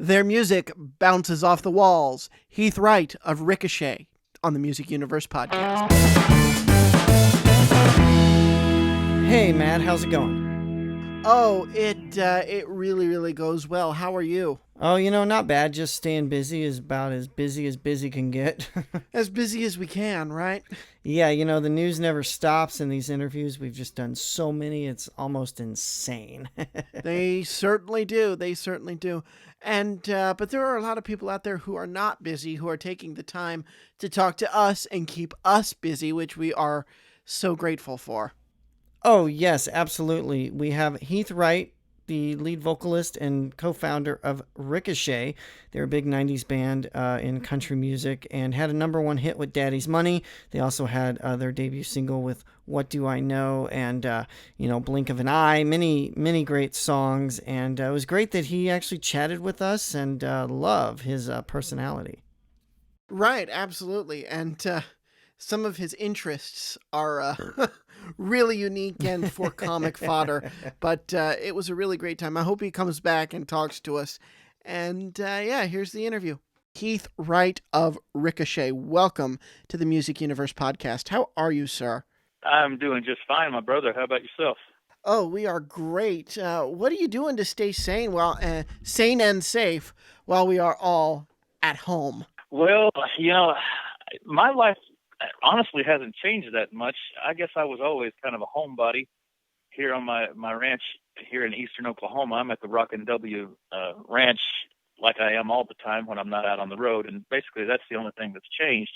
Their music bounces off the walls. Heath Wright of Ricochet on the Music Universe podcast. Hey, Matt, how's it going? Oh, it really goes well. How are you? Oh, not bad. Just staying busy is about as busy can get. As busy as we can, right? Yeah, the news never stops in these interviews. We've just done so many, it's almost insane. They certainly do. They certainly do. And but there are a lot of people out there who are not busy, who are taking the time to talk to us and keep us busy, which we are so grateful for. Oh, yes, absolutely. We have Heath Wright, the lead vocalist and co-founder of Ricochet. They're a big 90s band in country music and had a #1 hit with Daddy's Money. They also had their debut single with What Do I Know and, Blink of an Eye. Many great songs. And it was great that he actually chatted with us and love his personality. Right, absolutely. And some of his interests are really unique and for comic fodder. But it was a really great time. I hope he comes back and talks to us. And yeah, here's the interview. Heath Wright of Ricochet, welcome to the Music Universe podcast. How are you, sir? I'm doing just fine, my brother. How about yourself? Oh, we are great. What are you doing to stay sane sane and safe while we are all at home? Well, my life honestly hasn't changed that much. I guess I was always kind of a homebody here on my ranch here in eastern Oklahoma. I'm at the Rockin' W ranch like I am all the time when I'm not out on the road. And basically that's the only thing that's changed.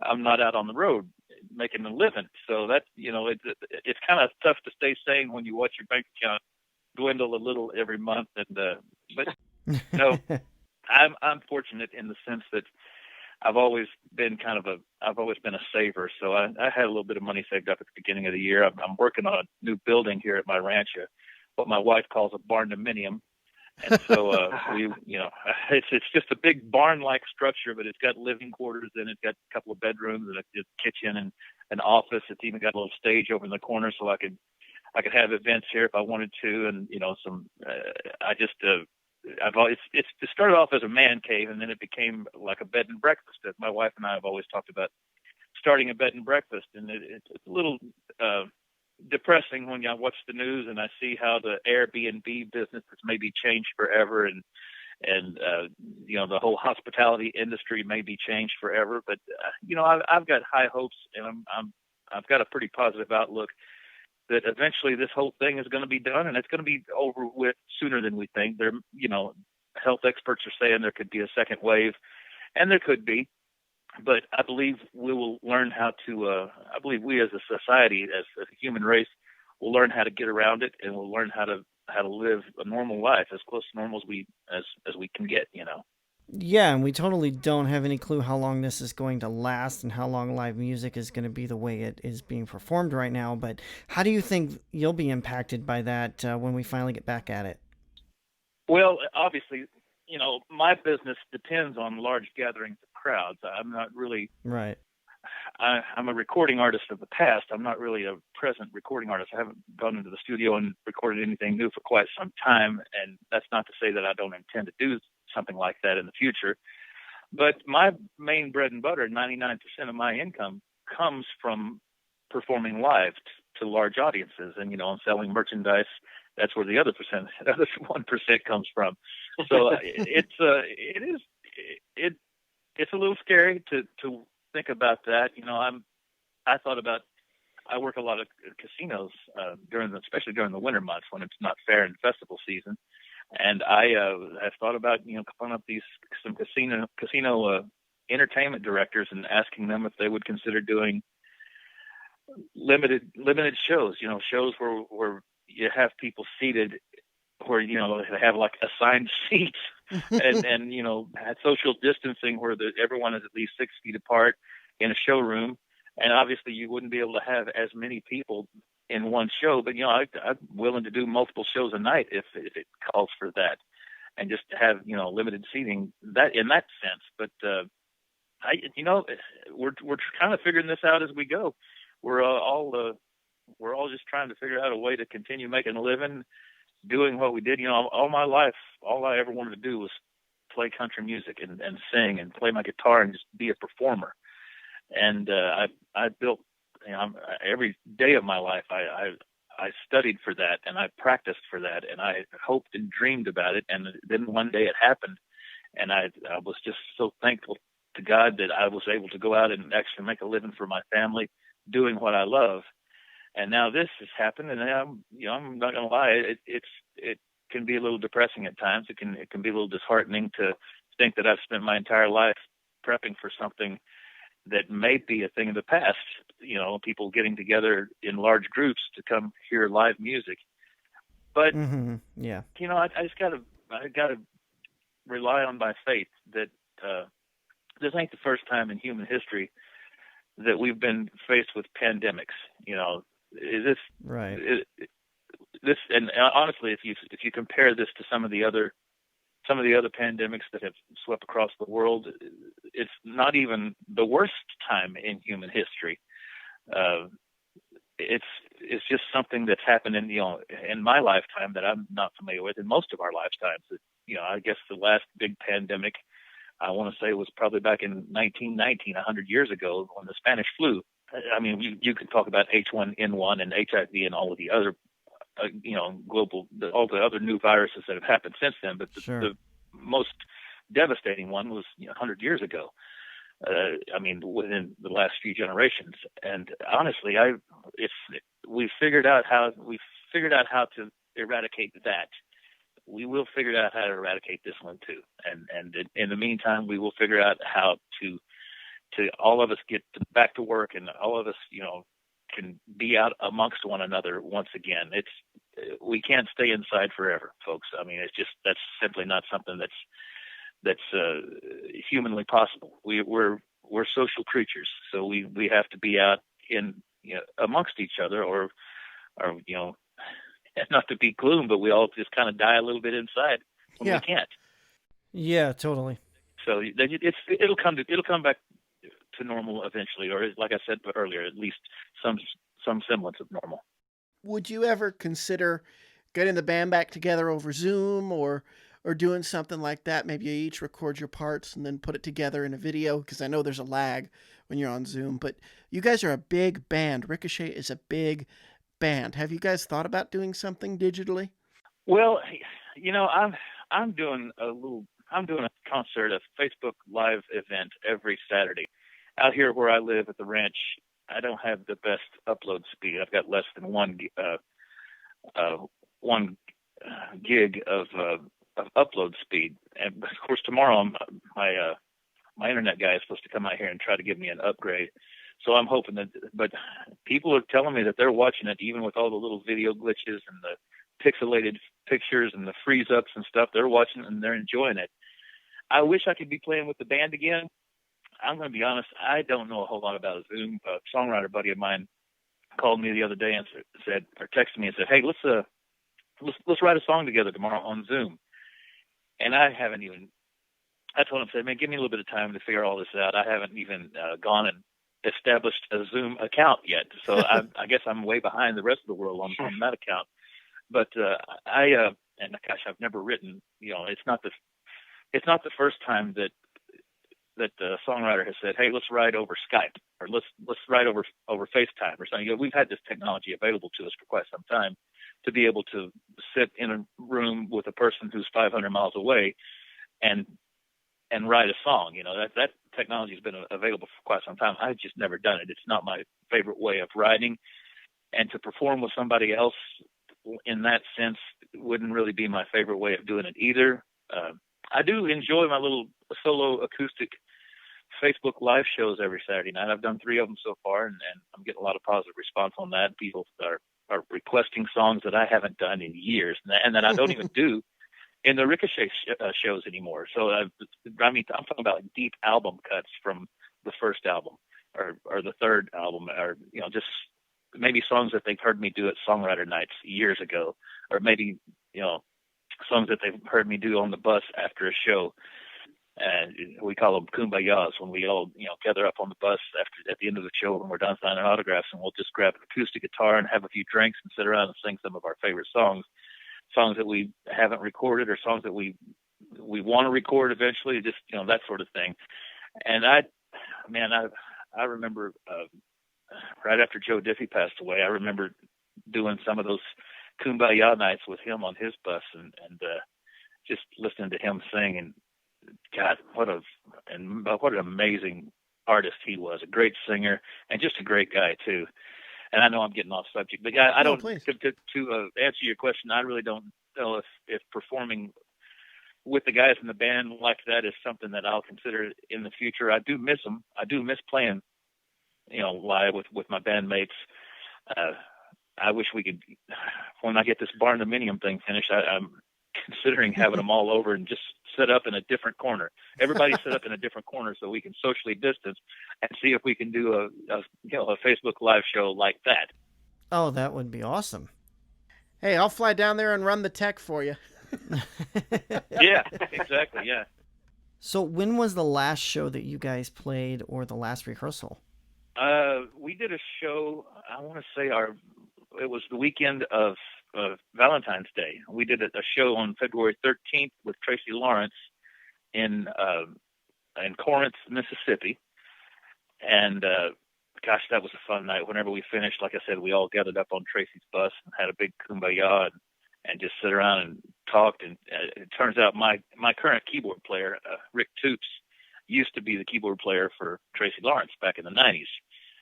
I'm not out on the road making a living. So that, it's kind of tough to stay sane when you watch your bank account dwindle a little every month. But I'm fortunate in the sense that I've always been a saver. So I had a little bit of money saved up at the beginning of the year. I'm working on a new building here at my ranch, what my wife calls a barn-dominium. And so it's just a big barn-like structure, but it's got living quarters in it. It's got a couple of bedrooms and a kitchen and an office. It's even got a little stage over in the corner, so I could have events here if I wanted to. And it started off as a man cave, and then it became like a bed and breakfast. My wife and I have always talked about starting a bed and breakfast, and it's a little depressing when I watch the news and I see how the Airbnb business has maybe changed forever, and the whole hospitality industry may be changed forever. But I've got high hopes, and I've got a pretty positive outlook that eventually this whole thing is going to be done, and it's going to be over with sooner than we think. Health experts are saying there could be a second wave, and there could be. But I believe we will learn how to. I believe we as a society, as a human race, will learn how to get around it, and we'll learn how to live a normal life, as close to normal as we can get. Yeah, and we totally don't have any clue how long this is going to last and how long live music is going to be the way it is being performed right now. But how do you think you'll be impacted by that when we finally get back at it? Well, obviously, my business depends on large gatherings of crowds. I'm not really right. I'm a recording artist of the past. I'm not really a present recording artist. I haven't gone into the studio and recorded anything new for quite some time. And that's not to say that I don't intend to do something like that in the future. But my main bread and butter, 99% of my income, comes from performing live to large audiences and, selling merchandise. That's where the other 1% comes from. So it's a little scary to think about that. I work a lot of casinos especially during the winter months when it's not fair and festival season. And I have thought about, calling up some casino entertainment directors and asking them if they would consider doing limited shows, shows where you have people seated where, they have like assigned seats and had social distancing where everyone is at least 6 feet apart in a showroom. And obviously you wouldn't be able to have as many people in one show, but I'm willing to do multiple shows a night if it calls for that, and just have limited seating that in that sense. But we're kind of figuring this out as we go. We're all just trying to figure out a way to continue making a living, doing what we did. All my life, all I ever wanted to do was play country music and sing and play my guitar and just be a performer. And I built, every day of my life, I studied for that, and I practiced for that, and I hoped and dreamed about it. And then one day it happened, and I was just so thankful to God that I was able to go out and actually make a living for my family doing what I love. And now this has happened, and I'm not going to lie, it can be a little depressing at times. It can be a little disheartening to think that I've spent my entire life prepping for something that may be a thing of the past. People getting together in large groups to come hear live music. But yeah, I just gotta rely on my faith that this ain't the first time in human history that we've been faced with pandemics. Is this right? This, and honestly, if you compare this to some of the other pandemics that have swept across the world, it's not even the worst time in human history. It's just something that's happened in my lifetime that I'm not familiar with, in most of our lifetimes. I guess the last big pandemic, I want to say, was probably back in 1919, 100 years ago, when the Spanish flu. I mean, you can talk about H1N1 and HIV and all of the other, all the other new viruses that have happened since then. But the most devastating one was 100 years ago. Within the last few generations. And honestly, we've figured out how to eradicate that. We will figure out how to eradicate this one too. And in the meantime, we will figure out how to all of us get back to work, and all of us, can be out amongst one another once again. We can't stay inside forever, folks. I mean, that's simply not something that's humanly possible. We're social creatures, so we have to be out in amongst each other, or not to be gloom, but we all just kind of die a little bit inside when we can't. Yeah, totally. So it'll come back to normal eventually, or like I said earlier, at least some semblance of normal. Would you ever consider getting the band back together over Zoom, or doing something like that? Maybe you each record your parts and then put it together in a video, because I know there's a lag when you're on Zoom. But you guys are a big band. Ricochet is a big band. Have you guys thought about doing something digitally? Well, I'm doing a concert, a Facebook Live event every Saturday. Out here where I live at the ranch, I don't have the best upload speed. I've got less than one gig of upload speed. And of course, tomorrow my internet guy is supposed to come out here and try to give me an upgrade. So I'm hoping but people are telling me that they're watching it even with all the little video glitches and the pixelated pictures and the freeze ups and stuff. They're watching it and they're enjoying it. I wish I could be playing with the band again. I'm going to be honest, I don't know a whole lot about Zoom. A songwriter buddy of mine called me the other day and texted me and said, "Hey, let's write a song together tomorrow on Zoom." And I told him, "Man, give me a little bit of time to figure all this out. I haven't even gone and established a Zoom account yet. So I guess I'm way behind the rest of the world on that account." But and gosh, I've never written, it's not the first time that the songwriter has said, "Hey, let's write over Skype," or let's write over FaceTime or something. We've had this technology available to us for quite some time to be able to sit in a room with a person who's 500 miles away and write a song. That technology has been available for quite some time. I've just never done it. It's not my favorite way of writing, and to perform with somebody else in that sense wouldn't really be my favorite way of doing it either. I do enjoy my little solo acoustic Facebook Live shows every Saturday night. I've done 3 of them so far, and I'm getting a lot of positive response on that. People are requesting songs that I haven't done in years, and that I don't even do in the Ricochet shows anymore. So I'm talking about deep album cuts from the first album or the third album, or just maybe songs that they've heard me do at songwriter nights years ago, or maybe songs that they've heard me do on the bus after a show. And we call them kumbayas, when we all gather up on the bus at the end of the show when we're done signing autographs, and we'll just grab an acoustic guitar and have a few drinks and sit around and sing some of our favorite songs that we haven't recorded, or songs that we we want to record eventually, just, that sort of thing. And I remember right after Joe Diffie passed away, I remember doing some of those Kumbaya nights with him on his bus, and just listening to him sing, and God, what an amazing artist he was. A great singer and just a great guy too. And I know I'm getting off subject, but I don't. Please. To answer your question, I really don't know if performing with the guys in the band like that is something that I'll consider in the future. I do miss them. I do miss playing, live with my bandmates. I wish we could, when I get this Barn Dominium thing finished, I'm considering having them all over and just set up in a different corner. Everybody set up in a different corner so we can socially distance and see if we can do a Facebook Live show like that. Oh, that would be awesome. Hey, I'll fly down there and run the tech for you. Yeah, exactly. Yeah. So when was the last show that you guys played, or the last rehearsal? We did a show, I want to say it was the weekend of Valentine's Day. We did a show on February 13th with Tracy Lawrence in Corinth, Mississippi. And gosh, that was a fun night. Whenever we finished, like I said, we all gathered up on Tracy's bus and had a big kumbaya and just sit around and talked. And it turns out my current keyboard player, Rick Toops, used to be the keyboard player for Tracy Lawrence back in the 90s.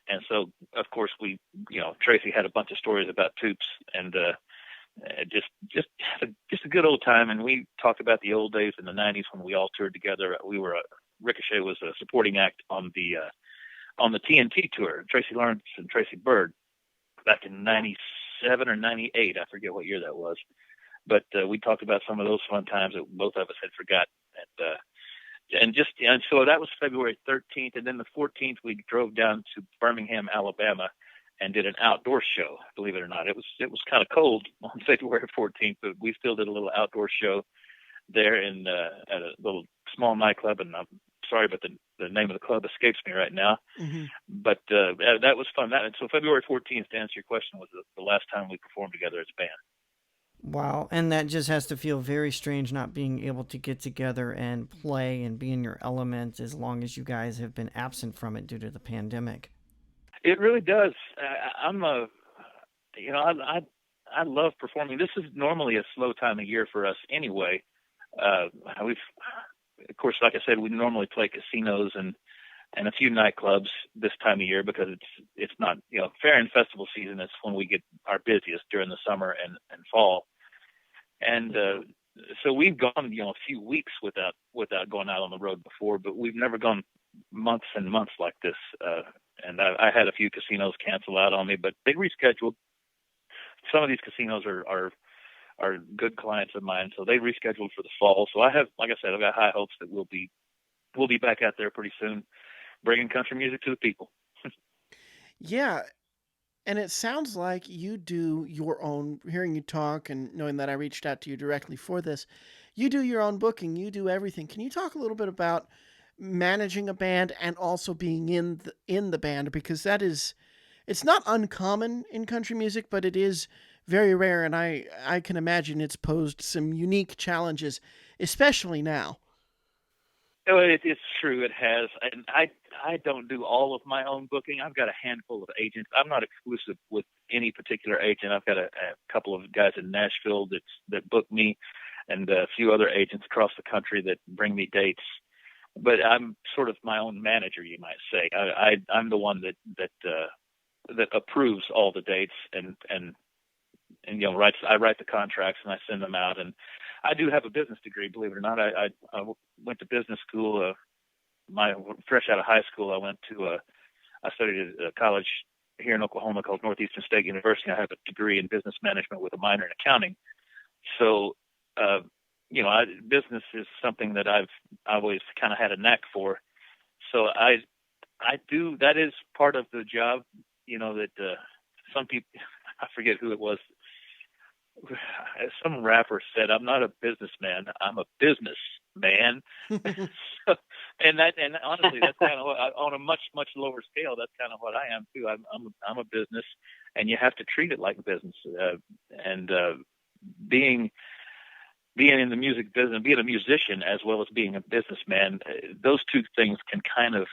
And so, of course, Tracy had a bunch of stories about Toops, and just a good old time. And we talked about the old days in the 90s when we all toured together. Ricochet was a supporting act on the TNT tour, Tracy Lawrence and Tracy Byrd, back in 97 or 98. I forget what year that was. But we talked about some of those fun times that both of us had forgotten. And so that was February 13th. And then the 14th, we drove down to Birmingham, Alabama, and did an outdoor show. Believe it or not, it was kind of cold on February 14th, but we still did a little outdoor show there at a little small nightclub. And I'm sorry, but the name of the club escapes me right now. Mm-hmm. But that was fun. So February 14th, to answer your question, was the last time we performed together as a band. Wow, and that just has to feel very strange not being able to get together and play and be in your element as long as you guys have been absent from it due to the pandemic. It really does. I love performing. This is normally a slow time of year for us anyway. Of course, like I said, we normally play casinos and a few nightclubs this time of year because it's not, fair and festival season is when we get our busiest during the summer and fall. And so we've gone, a few weeks without going out on the road before, but we've never gone months and months like this. And I had a few casinos cancel out on me, but they rescheduled. Some of these casinos are good clients of mine, so they rescheduled for the fall. So I have, like I said, I've got high hopes that we'll be back out there pretty soon, bringing country music to the people. Yeah. And it sounds like you do your own, hearing you talk and knowing that I reached out to you directly for this, you do your own booking, you do everything. Can you talk a little bit about managing a band and also being in the band? Because it's not uncommon in country music, but it is very rare. And I can imagine it's posed some unique challenges, especially now. Oh, it's true. It has. And I don't do all of my own booking. I've got a handful of agents. I'm not exclusive with any particular agent. I've got a couple of guys in Nashville that book me, and a few other agents across the country that bring me dates. But I'm sort of my own manager, you might say. I'm the one that approves all the dates and I write the contracts and I send them out. And I do have a business degree, believe it or not. I went to business school. Fresh out of high school, I studied at a college here in Oklahoma called Northeastern State University. I have a degree in business management with a minor in accounting. So, business is something that I've always kind of had a knack for. So I do. That is part of the job. That some people, I forget who it was. Some rapper said, "I'm not a businessman. I'm a businessman." and honestly, that's kind of what, on a much lower scale. That's kind of what I am too. I'm a business, and you have to treat it like business. Being being in the music business, being a musician as well as being a businessman, those two things can kind of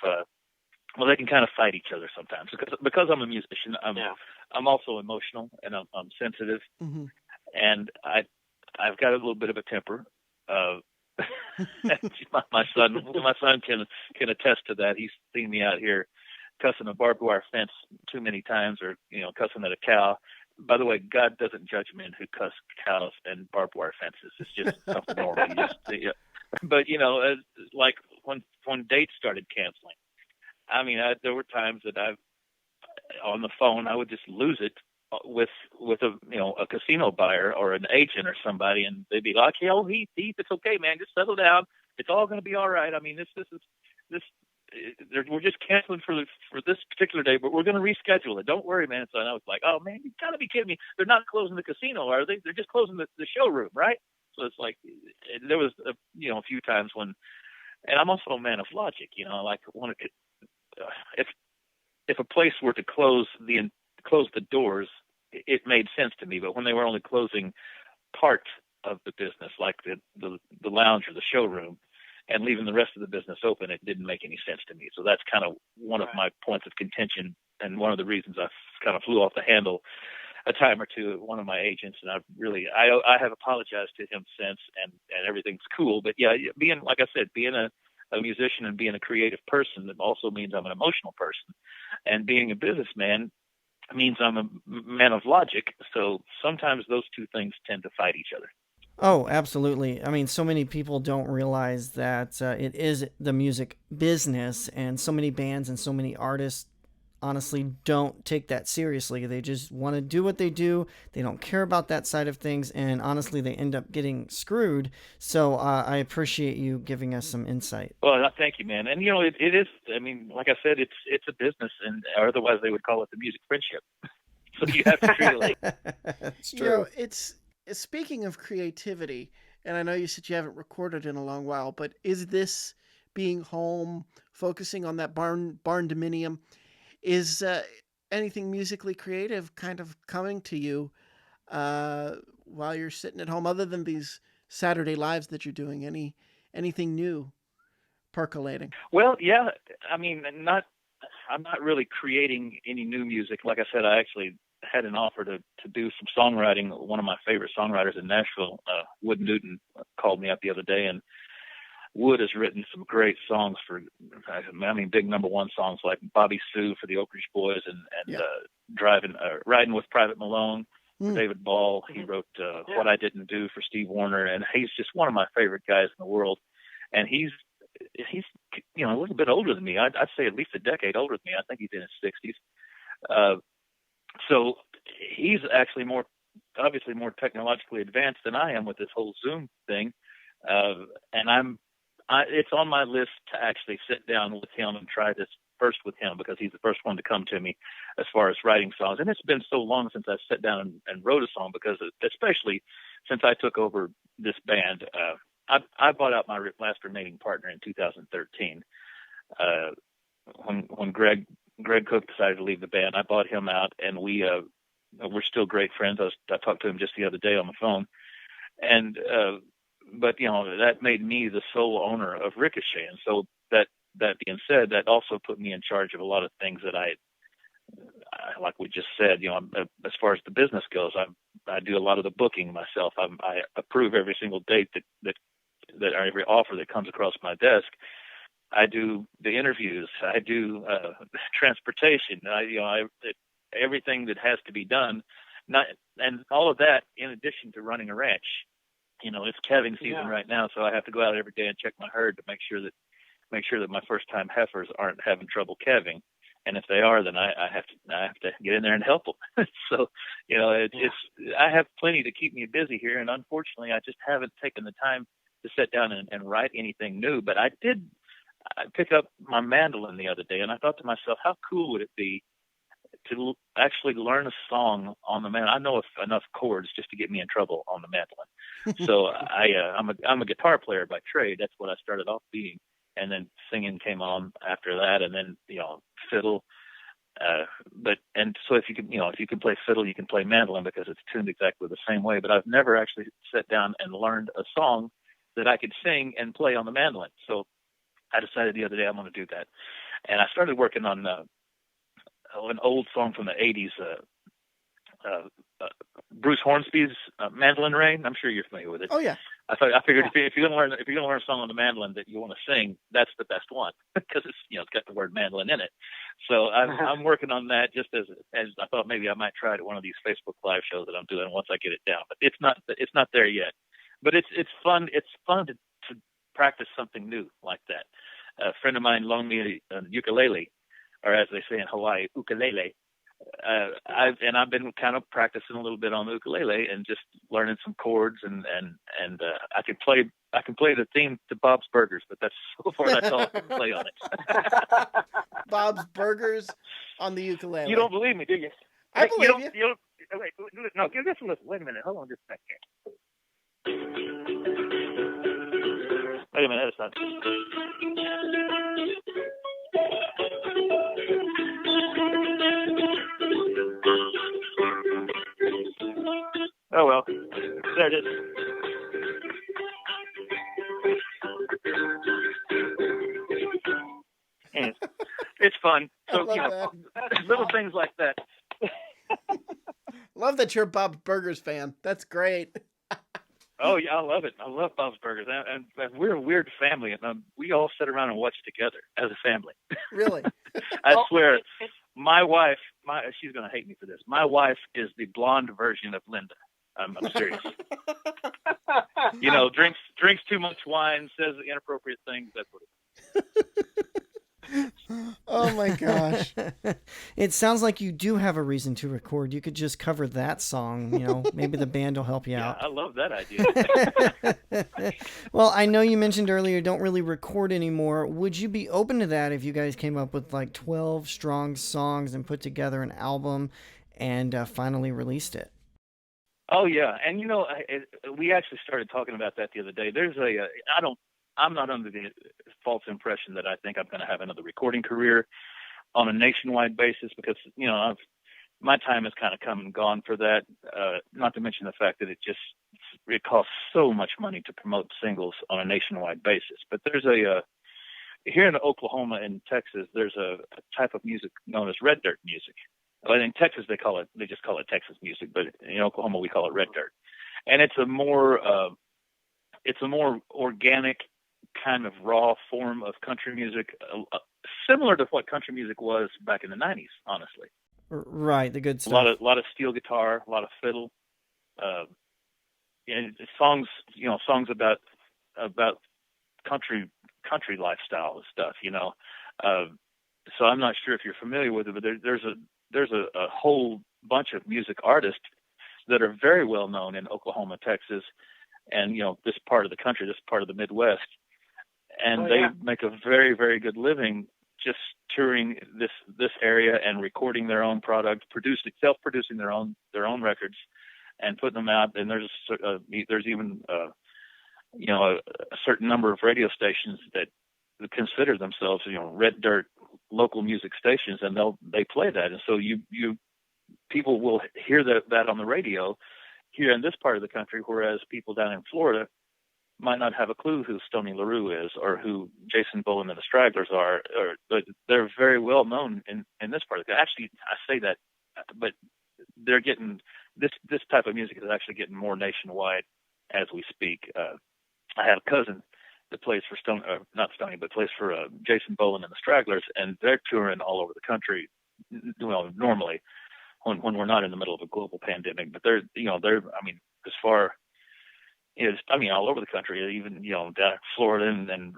they can kind of fight each other sometimes. Because I'm a musician, I'm also emotional and I'm sensitive, Mm-hmm. and I've got a little bit of a temper. my son can attest to that. He's seen me out here cussing a barbed wire fence too many times, or cussing at a cow. By the way, God doesn't judge men who cuss cows and barbed wire fences. It's just something normal. But like when dates started canceling, I mean, there were times that on the phone I would just lose it with a casino buyer or an agent or somebody, and they'd be like, "Oh, Heath, it's okay, man. Just settle down. It's all going to be all right. I mean, we're just canceling for this particular day, but we're going to reschedule it. Don't worry, man." So I was like, "Oh man, you got to be kidding me! They're not closing the casino, are they? They're just closing the showroom, right?" So it's like there was a few times when, and I'm also a man of logic. Like if a place were to close the doors, it made sense to me. But when they were only closing part of the business, like the lounge or the showroom, and leaving the rest of the business open, it didn't make any sense to me. So that's kind of one of my points of contention, and one of the reasons I kind of flew off the handle a time or two at one of my agents. And I have apologized to him since, and everything's cool. But yeah, being, like I said, being a musician and being a creative person, that also means I'm an emotional person, and being a businessman means I'm a man of logic. So sometimes those two things tend to fight each other. Oh, absolutely. I mean, so many people don't realize that it is the music business, and so many bands and so many artists honestly don't take that seriously. They just want to do what they do. They don't care about that side of things, and honestly, they end up getting screwed. So I appreciate you giving us some insight. Well, thank you, man. And it is. I mean, like I said, it's a business, and otherwise they would call it the music friendship. So you have to treat it like That's true. It's speaking of creativity, and I know you said you haven't recorded in a long while, but is this being home, focusing on that barn dominium? Is anything musically creative kind of coming to you while you're sitting at home, other than these Saturday lives that you're doing? Anything new percolating? Well, yeah. I mean, I'm not really creating any new music. Like I said, I actually had an offer to do some songwriting. One of my favorite songwriters in Nashville, Wood Newton, called me up the other day, and Wood has written some great songs for, big number one songs like Bobby Sue for the Oak Ridge Boys, and Riding with Private Malone for David Ball. He wrote What I Didn't Do for Steve Wariner, and he's just one of my favorite guys in the world. And he's a little bit older than me. I'd say at least a decade older than me. I think he's in his 60s. So he's actually obviously more technologically advanced than I am with this whole Zoom thing. And it's on my list to actually sit down with him and try this first with him, because he's the first one to come to me as far as writing songs. And it's been so long since I sat down and wrote a song, because especially since I took over this band, I bought out my last remaining partner in 2013. When Greg Cook decided to leave the band, I bought him out, and we're still great friends. I talked to him just the other day on the phone, and but that made me the sole owner of Ricochet. And so that being said, that also put me in charge of a lot of things that I like we just said, as far as the business goes, I do a lot of the booking myself. I approve every single date that every offer that comes across my desk. I do the interviews. I do transportation. Everything that has to be done. And all of that in addition to running a ranch. It's calving season right now, so I have to go out every day and check my herd to make sure that my first time heifers aren't having trouble calving. And if they are, then I have to get in there and help them. So, I have plenty to keep me busy here, and unfortunately, I just haven't taken the time to sit down and write anything new. But I pick up my mandolin the other day, and I thought to myself, how cool would it be to actually learn a song on the mandolin? I know enough chords just to get me in trouble on the mandolin. So I'm a guitar player by trade. That's what I started off being, and then singing came on after that, and then fiddle. So if you can play fiddle, you can play mandolin because it's tuned exactly the same way. But I've never actually sat down and learned a song that I could sing and play on the mandolin. So I decided the other day I'm going to do that, and I started working on an old song from the '80s. Bruce Hornsby's Mandolin Rain. I'm sure you're familiar with it. Oh yeah. I figured if you're gonna learn a song on the mandolin that you want to sing, that's the best one because it's got the word mandolin in it. So I'm working on that just as I thought maybe I might try it at one of these Facebook live shows that I'm doing once I get it down. But it's not there yet. But it's fun. It's fun to practice something new like that. A friend of mine loaned me a ukulele, or as they say in Hawaii, ukulele. I've been kind of practicing a little bit on the ukulele and just learning some chords and I can play the theme to Bob's Burgers, but that's so far that's all I can play on it. Bob's Burgers on the ukulele. You don't believe me, do you? I believe you. Wait, no, give this a listen. Wait a minute. Hold on just a second. Wait a minute. That's not. Oh well, there it is. And it's fun. So little things like that. Love that you're a Bob's Burgers fan. That's great. Oh yeah, I love it. I love Bob's Burgers, and we're a weird family, and we all sit around and watch together as a family. Really? I swear. My wife, she's going to hate me for this. My wife is the blonde version of Linda. I'm serious. Drinks too much wine, says inappropriate things. That's what it is. Oh my gosh. It sounds like you do have a reason to record. You could just cover that song. Maybe the band will help you out. I love that idea. Well, I know you mentioned earlier you don't really record anymore. Would you be open to that if you guys came up with like 12 strong songs and put together an album and finally released it? Oh yeah, and we actually started talking about that the other day. There's I'm not under the false impression that I think I'm going to have another recording career on a nationwide basis because my time has kind of come and gone for that. Not to mention the fact that it costs so much money to promote singles on a nationwide basis. But there's here in Oklahoma and Texas, there's a type of music known as red dirt music. Well, in Texas they just call it Texas music, but in Oklahoma we call it red dirt, and it's a more organic kind of raw form of country music, similar to what country music was back in the 90s, honestly. Right, the good stuff. A lot of steel guitar, a lot of fiddle, and songs about country lifestyle and stuff, So I'm not sure if you're familiar with it, but there's a whole bunch of music artists that are very well known in Oklahoma, Texas, and this part of the country, this part of the Midwest. And they make a very, very good living just touring this area and recording their own product, self-producing their own records, and putting them out. And there's even a certain number of radio stations that consider themselves red dirt local music stations, and they play that. And so people will hear that on the radio here in this part of the country, whereas people down in Florida might not have a clue who Stoney LaRue is or who Jason Boland and the Stragglers are, but they're very well known in this part of the country. Actually, I say that, but they're getting this type of music is actually getting more nationwide as we speak. I have a cousin that plays for not Stoney, but plays for Jason Boland and the Stragglers, and they're touring all over the country. Well, normally when we're not in the middle of a global pandemic, but they're as far. All over the country, even down Florida and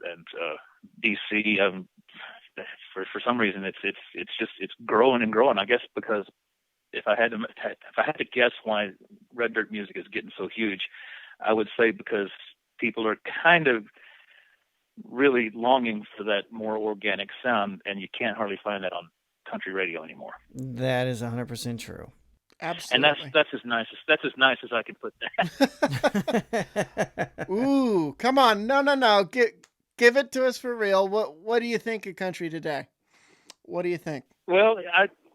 DC. For some reason, it's growing and growing. I guess because if I had to guess why red dirt music is getting so huge, I would say because people are kind of really longing for that more organic sound, and you can't hardly find that on country radio anymore. That is 100% true. Absolutely. And that's as nice as I can put that. Ooh, come on. No. Give it to us for real. What do you think of country today? What do you think? Well,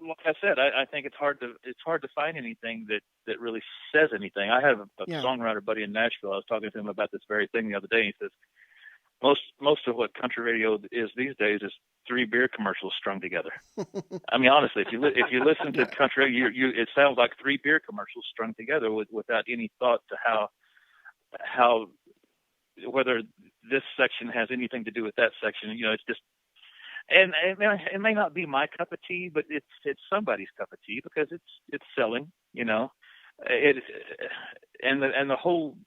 like I said, I think it's hard to find anything that really says anything. I have a Yeah. songwriter buddy in Nashville. I was talking to him about this very thing the other day. He says most of what country radio is these days is 3 beer commercials strung together. I mean, honestly, if you listen to country radio, it sounds like 3 beer commercials strung together without any thought to how whether this section has anything to do with that section. You know, it's just, and it may not be my cup of tea, but it's somebody's cup of tea because it's selling. You know, and the whole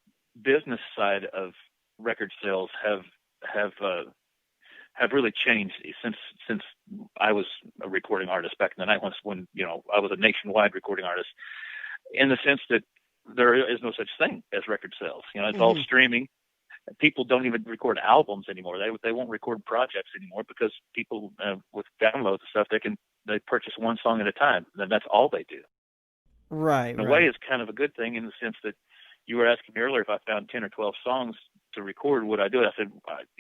business side of record sales have really changed since I was a recording artist back in the night, when you know I was a nationwide recording artist, in the sense that there is no such thing as record sales. You know, it's all streaming. People don't even record albums anymore. They won't record projects anymore because people with downloads and stuff, they purchase one song at a time, and that's all they do. Right. In a way, it's kind of a good thing in the sense that you were asking me earlier if I found 10 or 12 songs to record, would I do it? I said,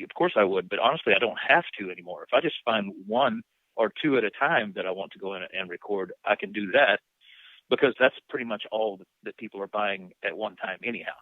of course I would, but honestly, I don't have to anymore. If I just find 1 or 2 at a time that I want to go in and record, I can do that because that's pretty much all that people are buying at one time anyhow.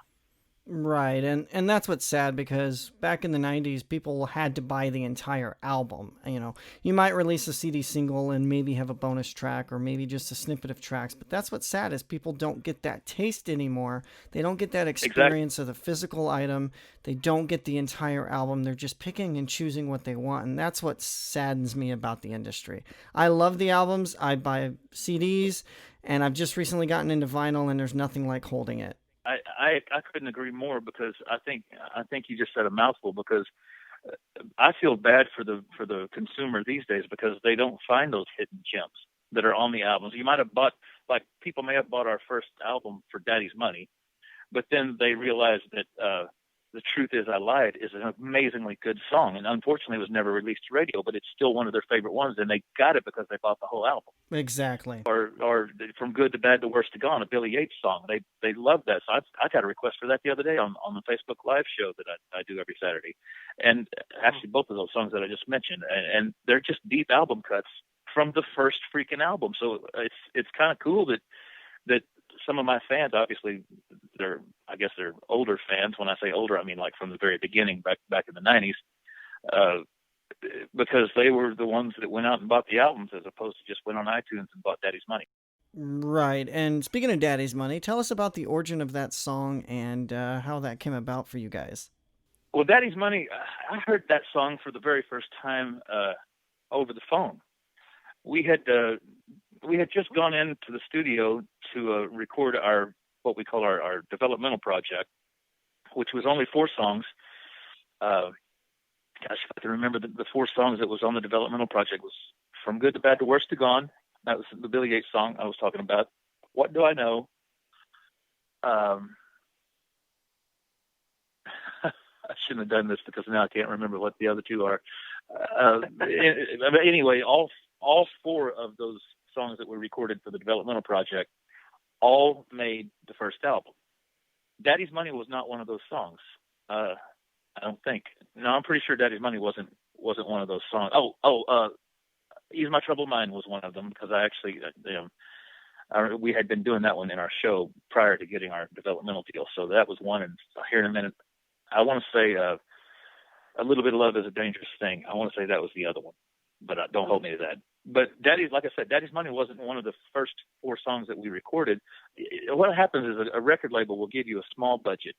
Right, and that's what's sad, because back in the 90s, people had to buy the entire album. You know, you might release a CD single and maybe have a bonus track or maybe just a snippet of tracks, but that's what's sad is people don't get that taste anymore. They don't get that experience of the physical item. They don't get the entire album. They're just picking and choosing what they want, and that's what saddens me about the industry. I love the albums. I buy CDs, and I've just recently gotten into vinyl, and there's nothing like holding it. I couldn't agree more, because I think you just said a mouthful, because I feel bad for the consumer these days because they don't find those hidden gems that are on the albums. You might have bought, like people may have bought our first album for Daddy's Money, but then they realized that The Truth Is I Lied is an amazingly good song, and unfortunately it was never released to radio, but it's still one of their favorite ones, and they got it because they bought the whole album. Exactly. Or From Good to Bad to Worst to Gone, a Billy Yates song. They love that. So I got a request for that the other day on the Facebook Live show that I do every Saturday. And actually both of those songs that I just mentioned, and they're just deep album cuts from the first freaking album. So it's kind of cool that some of my fans, obviously, I guess they're older fans. When I say older, I mean like from the very beginning, back in the 90s, because they were the ones that went out and bought the albums as opposed to just went on iTunes and bought Daddy's Money. Right. And speaking of Daddy's Money, tell us about the origin of that song and how that came about for you guys. Well, Daddy's Money, I heard that song for the very first time over the phone. We had just gone into the studio to record what we call our developmental project, which was only 4 songs. Gosh, if I can remember the 4 songs that was on the developmental project was From Good to Bad to Worst to Gone. That was the Billy Yates song I was talking about. What Do I Know? I shouldn't have done this because now I can't remember what the other 2 are. Anyway, all 4 of those songs that were recorded for the developmental project all made the first album. Daddy's Money was not one of those songs. I don't think. No, I'm pretty sure Daddy's Money wasn't one of those songs. Ease My Troubled Mind was one of them, because I actually, we had been doing that one in our show prior to getting our developmental deal. So that was one. And here in a minute, I want to say A Little Bit of Love Is a Dangerous Thing. I want to say that was the other one, but don't hold me to that. But like I said, Daddy's Money wasn't one of the first 4 songs that we recorded. What happens is a record label will give you a small budget.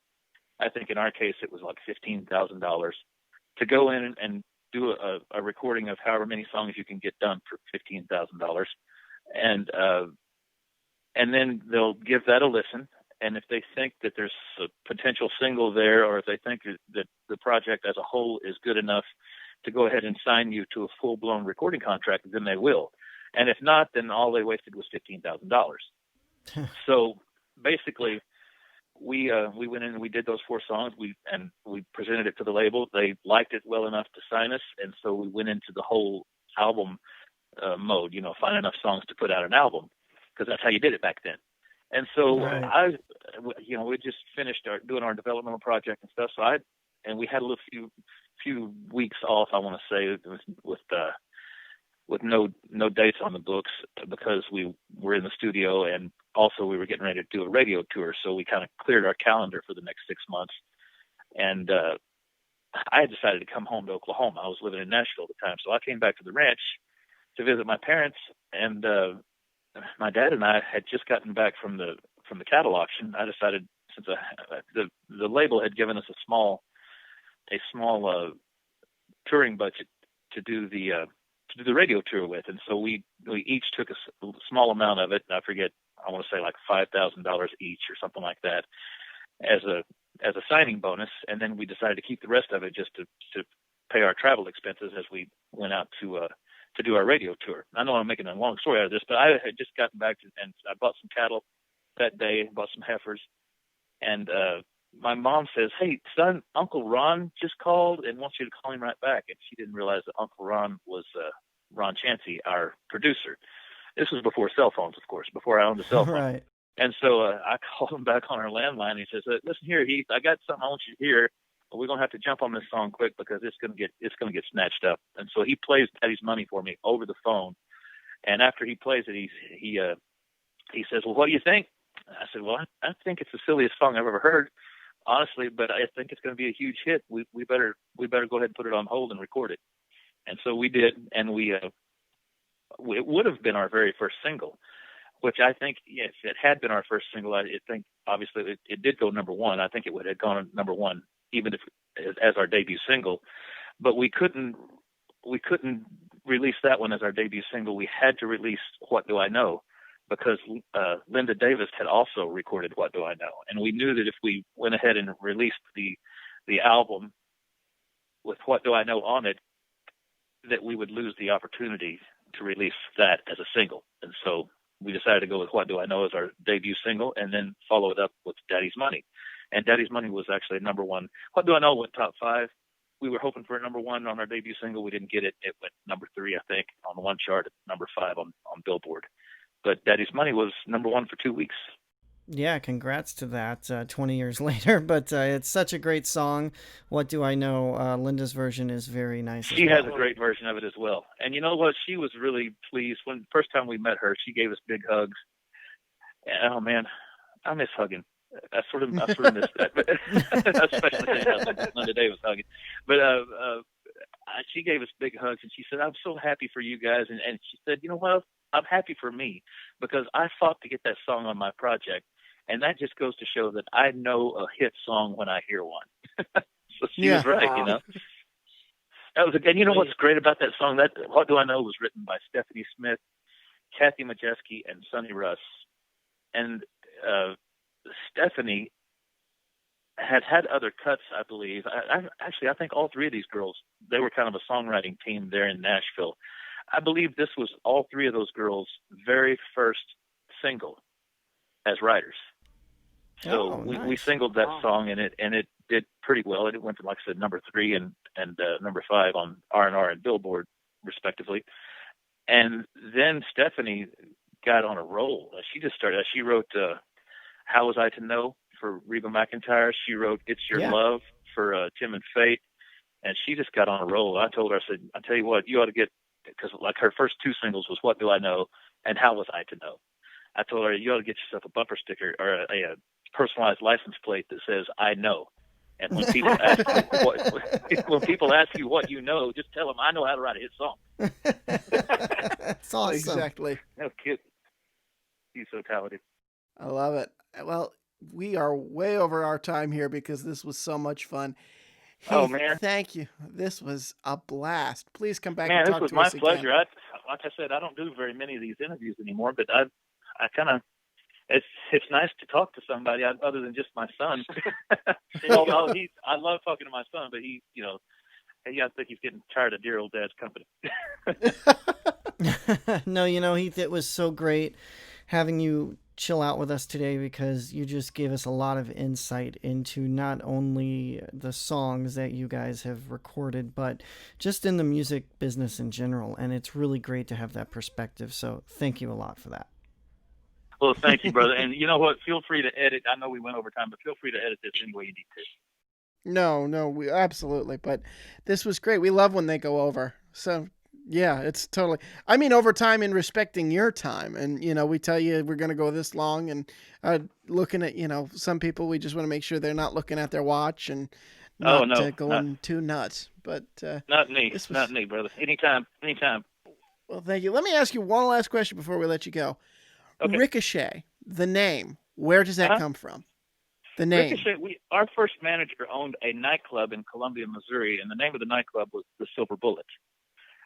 I think in our case it was like $15,000 to go in and do a recording of however many songs you can get done for $15,000, and then they'll give that a listen. And if they think that there's a potential single there, or if they think that the project as a whole is good enough to go ahead and sign you to a full-blown recording contract, then they will. And if not, then all they wasted was $15,000. So basically, we went in and we did those 4 songs. We presented it to the label. They liked it well enough to sign us, and so we went into the whole album mode. Find enough songs to put out an album, because that's how you did it back then. And so right. we just finished doing our developmental project and stuff. And we had a few weeks off, I want to say, with with no dates on the books because we were in the studio, and also we were getting ready to do a radio tour. So we kind of cleared our calendar for the next 6 months. And I had decided to come home to Oklahoma. I was living in Nashville at the time. So I came back to the ranch to visit my parents, and my dad and I had just gotten back from the cattle auction. I decided, since the label had given us a small touring budget to do the radio tour with, and so we each took a small amount of it. I forget, I want to say like $5,000 each or something like that as a signing bonus, and then we decided to keep the rest of it just to pay our travel expenses as we went out to do our radio tour. I know I'm making a long story out of this, but I had just gotten back and I bought some cattle that day, bought some heifers, and my mom says, "Hey, son, Uncle Ron just called and wants you to call him right back." And she didn't realize that Uncle Ron was Ron Chansey, our producer. This was before cell phones, of course, before I owned a cell phone. Right. And so I called him back on our landline. And he says, "Listen here, Heath, I got something I want you to hear, but we're gonna have to jump on this song quick because it's gonna get snatched up." And so he plays Daddy's Money for me over the phone. And after he plays it, he says, "Well, what do you think?" I said, "Well, I think it's the silliest song I've ever heard, honestly, but I think it's going to be a huge hit. We better go ahead and put it on hold and record it." And so we did, and it would have been our very first single, which I think, if it had been our first single, I think obviously it did go number one. I think it would have gone number one even if as our debut single, but we couldn't release that one as our debut single. We had to release What Do I Know, because Linda Davis had also recorded What Do I Know. And we knew that if we went ahead and released the album with What Do I Know on it, that we would lose the opportunity to release that as a single. And so we decided to go with What Do I Know as our debut single, and then follow it up with Daddy's Money. And Daddy's Money was actually number one. What Do I Know went top 5. We were hoping for a number one on our debut single. We didn't get it. It went number 3, I think, on one chart, number 5 on Billboard. But Daddy's Money was number 1 for 2 weeks. Yeah, congrats to that 20 years later. But it's such a great song. What Do I Know? Linda's version is very nice. She has a great version of it as well. And you know what? She was really pleased. When the first time we met her, she gave us big hugs. And, oh, man, I miss hugging. I sort of miss that, but especially Linda Davis hugging. But she gave us big hugs, and she said, "I'm so happy for you guys." And she said, "You know what? I'm happy for me, because I fought to get that song on my project, and that just goes to show that I know a hit song when I hear one." So she was right, wow. You know. That was, and you know what's great about that song? That What Do I Know was written by Stephanie Smith, Kathy Majeski, and Sonny Russ, and Stephanie had other cuts, I believe. I think all 3 of these girls, they were kind of a songwriting team there in Nashville. I believe this was all 3 of those girls' very first single as writers. So we singled that song, and it did pretty well. It went from, like I said, number 3 and number 5 on R&R and Billboard, respectively. And then Stephanie got on a roll. She just started. She wrote How Was I to Know for Reba McEntire. She wrote It's Your Love for Tim and Fate. And she just got on a roll. I told her, I said, "I tell you what, you ought to get," because like her first 2 singles was What Do I Know and How Was I to Know. I told her, "You ought to get yourself a bumper sticker or a personalized license plate that says I know." And when people ask you what you know, just tell them, "I know how to write a hit song." That's awesome. Exactly. That was cute. He's so talented. I love it. Well, we are way over our time here because this was so much fun. Oh, man. Thank you. This was a blast. Please come back and talk to us again. Man, this was my pleasure. Like I said, I don't do very many of these interviews anymore, but I kind of, it's nice to talk to somebody other than just my son. Although I love talking to my son, but I think he's getting tired of dear old Dad's company. No, Heath, it was so great having you chill out with us today, because you just gave us a lot of insight into not only the songs that you guys have recorded, but just in the music business in general. And it's really great to have that perspective. So thank you a lot for that. Well, thank you, brother. And you know what? Feel free to edit. I know we went over time, but feel free to edit this any way you need to. No, we absolutely. But this was great. We love when they go over. So Yeah, it's totally. I mean, over time in respecting your time, and we tell you we're going to go this long, and looking at some people, we just want to make sure they're not looking at their watch and Oh not no, going too nuts. But not me, this was not me, brother. Anytime. well. Thank you. Let me ask you one last question before we let you go. Okay. Ricochet, the name. Where does that Uh-huh. come from? The name. Ricochet. Our first manager owned a nightclub in Columbia, Missouri, and the name of the nightclub was the Silver Bullet.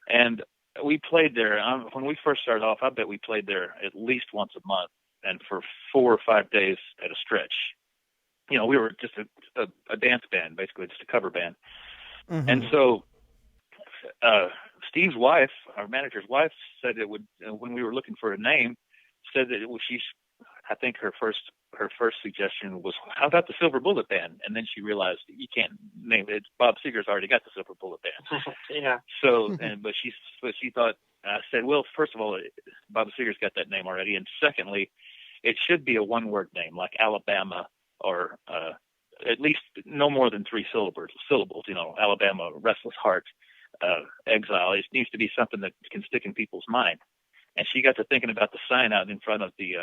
And we played there. When we first started off, I bet we played there at least once a month, and for 4 or 5 days at a stretch. We were just a dance band, basically, just a cover band. Mm-hmm. And so Steve's wife, our manager's wife, said it would, when we were looking for a name, said that I think her first suggestion was, how about the Silver Bullet Band? And then she realized you can't name it. Bob Seger's already got the Silver Bullet Band. Yeah. So, but she thought, I said, well, first of all, Bob Seger's got that name already. And secondly, it should be a one-word name like Alabama, or at least no more than 3 syllables, Alabama, Restless Heart, Exile. It needs to be something that can stick in people's mind. And she got to thinking about the sign out in front of the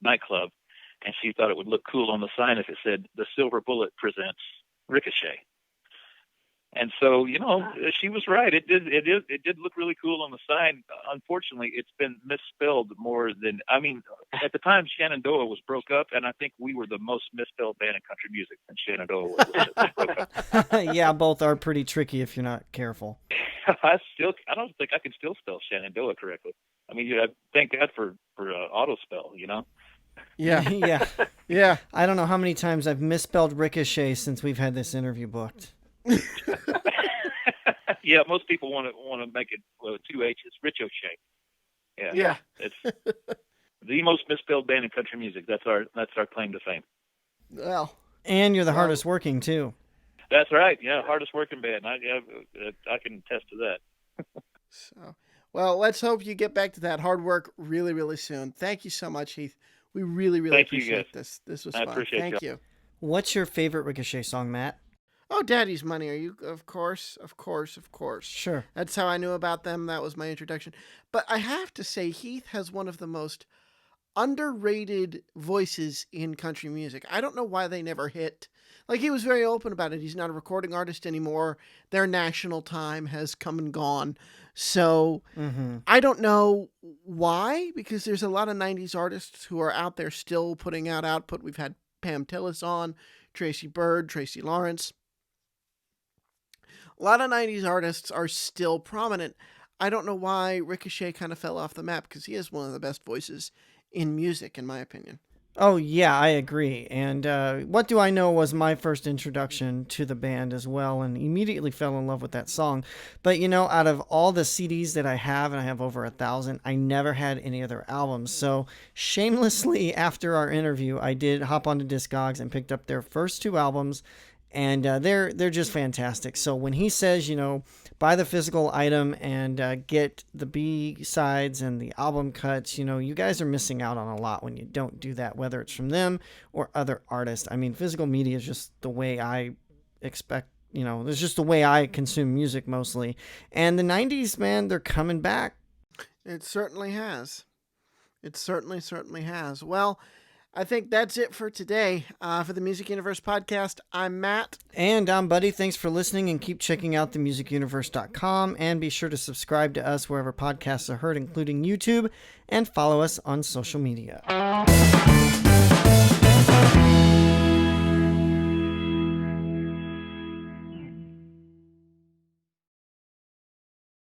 nightclub, and she thought it would look cool on the sign if it said "The Silver Bullet presents Ricochet." And so, she was right. It did look really cool on the sign. Unfortunately, it's been misspelled more than, at the time Shenandoah was broke up, and I think we were the most misspelled band in country music when Shenandoah was broke up. Yeah, both are pretty tricky if you're not careful. I don't think I can still spell Shenandoah correctly. Thank God for auto spell, Yeah. Yeah. Yeah. I don't know how many times I've misspelled Ricochet since we've had this interview booked. Yeah, most people want to make it 2 H's, Ricochet. Yeah. It's the most misspelled band in country music. That's our claim to fame. Well. And you're the hardest working too. That's right. Yeah, hardest working band. I can attest to that. So, well, let's hope you get back to that hard work really, really soon. Thank you so much, Heath. We really, really appreciate this. This was fun. Appreciate Thank you. What's your favorite Ricochet song, Matt? Oh, Daddy's Money. Are you? Of course. Sure. That's how I knew about them. That was my introduction. But I have to say, Heath has one of the most underrated voices in country music. I don't know why they never hit. Like, he was very open about it. He's not a recording artist anymore. Their national time has come and gone. So I don't know why, because there's a lot of 90s artists who are out there still putting out output. We've had Pam Tillis on, Tracy Byrd, Tracy Lawrence. A lot of 90s artists are still prominent. I don't know why Ricochet kind of fell off the map, because he is one of the best voices in music, in my opinion. Oh, yeah, I agree. And What Do I Know was my first introduction to the band as well, and immediately fell in love with that song. But, out of all the CDs that I have, and I have over 1,000, I never had any of their albums. So shamelessly, after our interview, I did hop onto Discogs and picked up their first 2 albums, and they're just fantastic. So when he says, buy the physical item and get the B-sides and the album cuts, you guys are missing out on a lot when you don't do that, whether it's from them or other artists. Physical media is just the way I expect, it's just the way I consume music mostly. And the 90s, man, they're coming back. It certainly has. It certainly has. Well, I think that's it for today. For the Music Universe podcast, I'm Matt. And I'm Buddy. Thanks for listening, and keep checking out themusicuniverse.com, and be sure to subscribe to us wherever podcasts are heard, including YouTube, and follow us on social media.